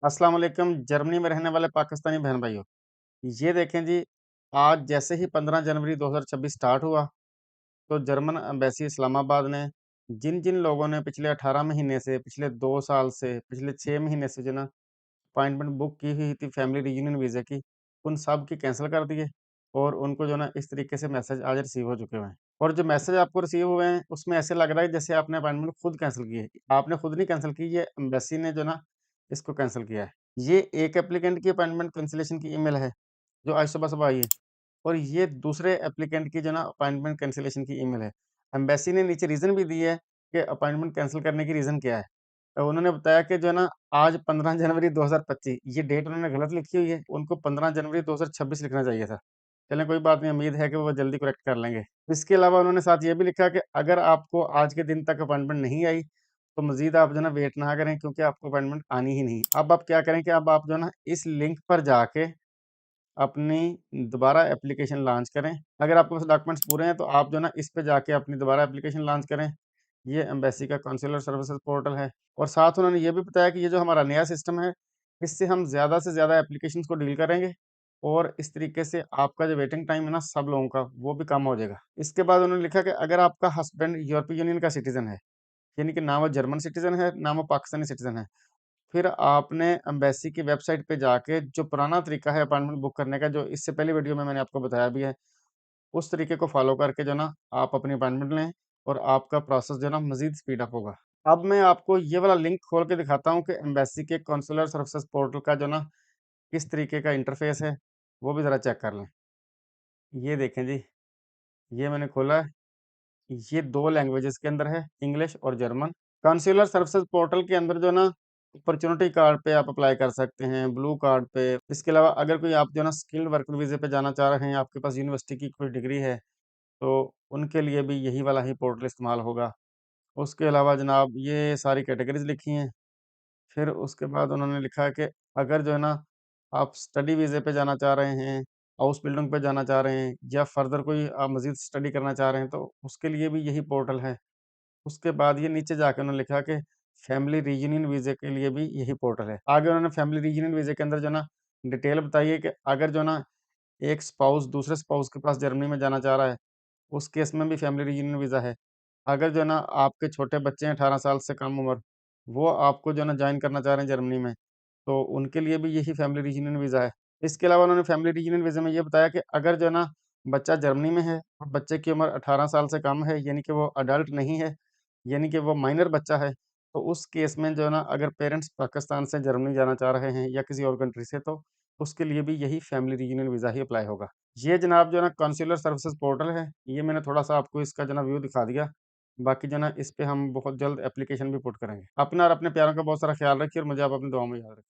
अस्सलाम वालेकुम। जर्मनी में रहने वाले पाकिस्तानी बहन भाइयों, ये देखें जी, आज जैसे ही 15 जनवरी 2026 स्टार्ट हुआ, तो जर्मन एम्बेसी इस्लामाबाद ने जिन-जिन लोगों ने पिछले 18 महीने से, पिछले 2 साल से, पिछले 6 महीने से जो है ना अपॉइंटमेंट बुक की हुई थी फैमिली रियूनियन वीज़ा की, उन सब की कैंसल कर दिए और उनको जो है ना इस तरीके से मैसेज आज रिसीव हो चुके हुए हैं। और जो मैसेज आपको रिसीव हुए हैं, उसमें ऐसे लग रहा है जैसे आपने अपॉइंटमेंट खुद कैंसल की है। आपने खुद नहीं कैंसल की, ये एम्बेसी ने जो ना इसको कैंसल किया है। ये एक एप्लीकेंट की अपॉइंटमेंट कैंसलेशन की ईमेल है, जो आज सुबह-सुबह आई है और ये दूसरे एप्लीकेंट की जो ना अपॉइंटमेंट कैंसलेशन की ईमेल है। एम्बेसी ने नीचे रीज़न भी दी है कि अपॉइंटमेंट कैंसल करने की रीज़न क्या है। उन्होंने बताया कि जो है ना आज 15 जनवरी 2025 ये डेट उन्होंने गलत लिखी हुई है, उनको 15 जनवरी 2026 लिखना चाहिए था। चलें कोई बात नहीं, उम्मीद है कि वो जल्दी करेक्ट कर लेंगे। इसके अलावा उन्होंने साथ ये भी लिखा कि अगर आपको आज के दिन तक अपॉइंटमेंट नहीं आई, तो मज़ीद आप जो है ना वेट ना करें क्योंकि आपको अपॉइंटमेंट आनी ही नहीं। अब आप क्या करें कि अब आप जो है ना इस लिंक पर जाके अपनी दोबारा एप्लीकेशन लॉन्च करें। अगर आपके पास डॉक्यूमेंट्स पूरे हैं, तो आप जो है ना इस पे जाके अपनी दोबारा एप्लीकेशन लॉन्च करें। ये एम्बेसी का काउंसलर सर्विसेज़ पोर्टल है और साथ उन्होंने ये भी बताया कि ये जो हमारा नया सिस्टम है, इससे हम ज़्यादा से ज़्यादा एप्लीकेशंस को डील करेंगे और इस तरीके से आपका जो वेटिंग टाइम है ना सब लोगों का, वो भी कम हो जाएगा। इसके बाद उन्होंने लिखा कि अगर आपका हस्बैंड यूरोपीय यूनियन का सिटीज़न है, यानी कि ना वो जर्मन सिटीज़न है, ना वो पाकिस्तानी सिटीज़न है, फिर आपने एम्बेसी की वेबसाइट पे जाके जो पुराना तरीका है अपॉइंटमेंट बुक करने का, जो इससे पहली वीडियो में मैंने आपको बताया भी है, उस तरीके को फ़ॉलो करके जो ना आप अपनी अपॉइंटमेंट लें और आपका प्रोसेस जो है ना मज़ीद स्पीड अप होगा। अब मैं आपको ये वाला लिंक खोल के दिखाता हूँ कि एम्बेसी के काउंसलर सर्विसेज़ पोर्टल का जो ना किस तरीके का इंटरफ़ेस है, वो भी ज़रा चेक कर लें। ये देखें जी, ये मैंने खोला है, ये 2 लैंग्वेजेज़ के अंदर है, इंग्लिश और जर्मन। काउंसलर सर्विसेज़ पोर्टल के अंदर जो ना अपॉर्च्युनिटी कार्ड पे आप अप्लाई कर सकते हैं, ब्लू कार्ड पे। इसके अलावा अगर कोई आप जो है ना स्किल्ड वर्कर वीज़े पे जाना चाह रहे हैं, आपके पास यूनिवर्सिटी की कोई डिग्री है, तो उनके लिए भी यही वाला ही पोर्टल इस्तेमाल होगा। उसके अलावा जनाब ये सारी कैटेगरीज़ लिखी हैं। फिर उसके बाद उन्होंने लिखा है कि अगर जो है ना आप स्टडी वीज़े पे जाना चाह रहे हैं, हाउस बिल्डिंग पे जाना चाह रहे हैं या फर्दर कोई आप मज़ीद स्टडी करना चाह रहे हैं, तो उसके लिए भी यही पोर्टल है। उसके बाद ये नीचे जाके उन्होंने लिखा कि फैमिली रियूनियन वीज़े के लिए भी यही पोर्टल है। आगे उन्होंने फैमिली रियूनियन वीज़े के अंदर जो है ना डिटेल बताई है कि अगर जो है ना एक स्पाउस दूसरे स्पाउस के पास जर्मनी में जाना चाह रहा है, उस केस में भी फैमिली रियूनियन वीज़ा है। अगर जो है ना आपके छोटे बच्चे हैं 18 साल से कम उम्र, वो आपको जो है ना जॉइन करना चाह रहे हैं जर्मनी में, तो उनके लिए भी यही फैमिली रियूनियन वीज़ा है। इसके अलावा उन्होंने फैमिली रियूनियन वीज़ा में ये बताया कि अगर जो है ना बच्चा जर्मनी में है और बच्चे की उम्र 18 साल से कम है, यानी कि वो अडल्ट नहीं है, यानी कि वो माइनर बच्चा है, तो उस केस में जो है ना अगर पेरेंट्स पाकिस्तान से जर्मनी जाना चाह रहे हैं या किसी और कंट्री से, तो उसके लिए भी यही फैमिली रियूनियन वीज़ा ही अप्लाई होगा। ये जनाब जो है ना काउंसलर सर्विसेज़ पोर्टल है, ये मैंने थोड़ा-सा आपको इसका जो है ना व्यू दिखा दिया। बाकी जो है ना इस पे हम बहुत जल्द एप्लीकेशन भी पुट करेंगे। अपना और अपने प्यारों का बहुत सारा ख़्याल रखिए और मुझे आप अपनी दुआओं में याद रखें।